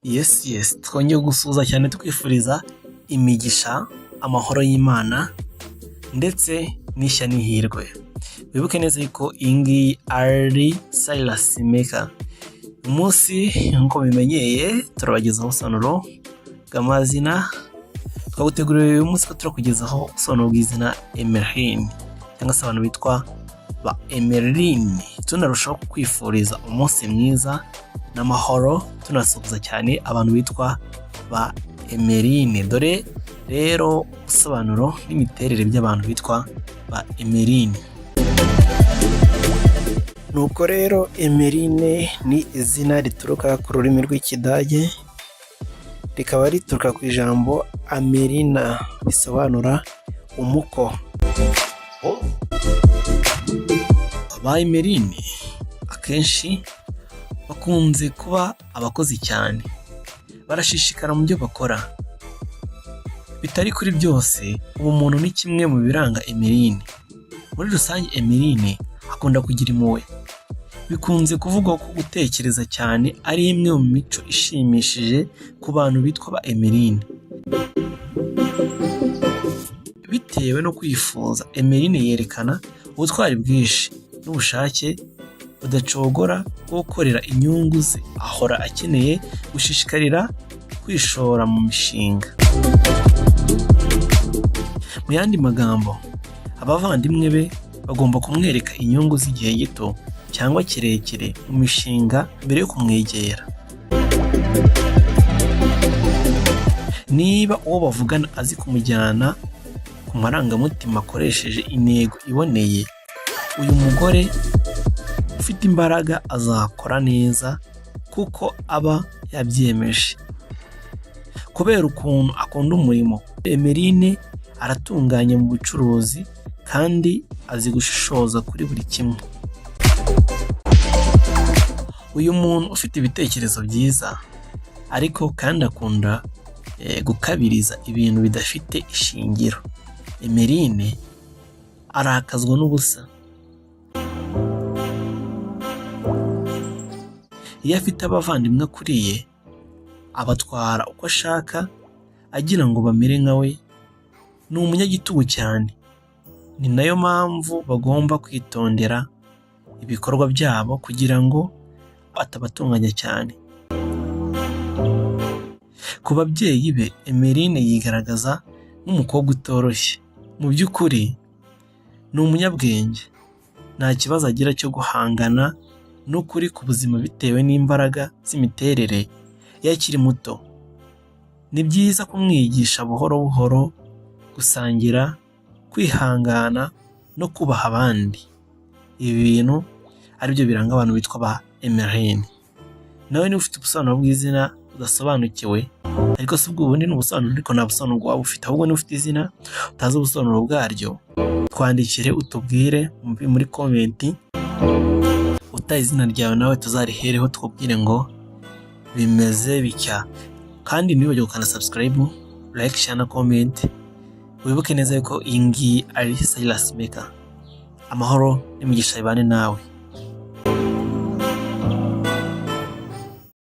Yes, twongeye gusuhuza cyane twifuriza imigisha, amahoro y'Imana ndetse n'ishya n'ihirwe. Wibuke neza yuko iyi ngiyi ari Silas Maker. Umunsi nk'uko bimenyeye turabagezaho ubusobanuro bw'amazina. Twaguteguriye uyu munsi ko turakugezaho ubusobanuro bw'izina Emeline cyangwa se abantu bitwa ba Emeline. Tunarushaho kwifuriza umunsi mwiza n'amahoro, tunasuhuza cyane abantu bitwa ba Emeline. Dore rero ubusobanuro n'imiterere by'abantu bitwa ba Emeline. Nuko rero Emeline ni izina rituruka ku rurimi rw'Ikidage, rikaba rituruka ku ijambo Amelina bisobanura umuko. Ba Emeline akenshi bakunze kuba abakozi cyane, barashishikara mu byo bakora. Bitari kuri byose, ubumuntu ni kimwe mu biranga Emeline. Muri rusange Emeline akunda kugira impuhwe. Bikunze kuvugwa ko gutekereza cyane ari imwe mu mico ishimishije ku bantu bitwa ba Emeline. Bitewe no kwifuza, Emeline yerekana ubutwari bwinshi n'ubushake budacogora bwo gukorera inyungu ze. Ahora akeneye gushishikarira kwishora mu mishinga. Mu yandi magambo, abavandimwe be bagomba kumwereka inyungu z'igihe gito cyangwa kirekire mu mishinga mbere yo kumwegera. Niba uwo bavugana azi kumujyana ku marangamutima akoresheje intego iboneye, uyu mugore ufite imbaraga azakora neza kuko aba yabyemeje. Kubera ukuntu akunda umurimo, Emeline aratunganye mu bucuruzi kandi azi gushishoza kuri buri kimwe. Uyu muntu ufite ibitekerezo byiza ariko kandi akunda gukabiriza ibintu bidafite ishingiro. Emeline arakazwa n'ubusa. Iyo afite abavandimwe akuriye, abatwara uko ashaka agira ngo bamere nka we. Ni umunyagitugu cyane. Ni nayo mpamvu bagomba kwitondera ibikorwa byabo kugira ngo atabatunganya cyane. Ku babyeyi be, Emeline yigaragaza nk'umukobwa utoroshye. Mu by'ukuri ni umunyabwenge. Nta kibazo agira cyo guhangana n'ukuri ku buzima bitewe n'imbaraga z'imiterere iyo akiri muto. Ni byiza kumwigisha buhoro buhoro gusangira, kwihangana no kubaha abandi. Ibi bintu ari byo biranga abantu bitwa ba Emeline. Nawe niba ufite ubusobanuro bw'izina udasobanukiwe, ariko si ubw'ubundi ni ubusobanuro ariko nta busobanuro waba ufite, ahubwo niba ufite izina utazi ubusobanuro bwaryo, twandikire utubwire muri komenti. Utaye izina ryawe nawe tuzarihereho tukubwire ngo bimeze bitya. Kandi ntiwibagirwe gukanda subscribe, like, share na comment. Wibuke neza yuko iyi ngiyi ari Silas Maker. Amahoro n'imigisha ibane nawe.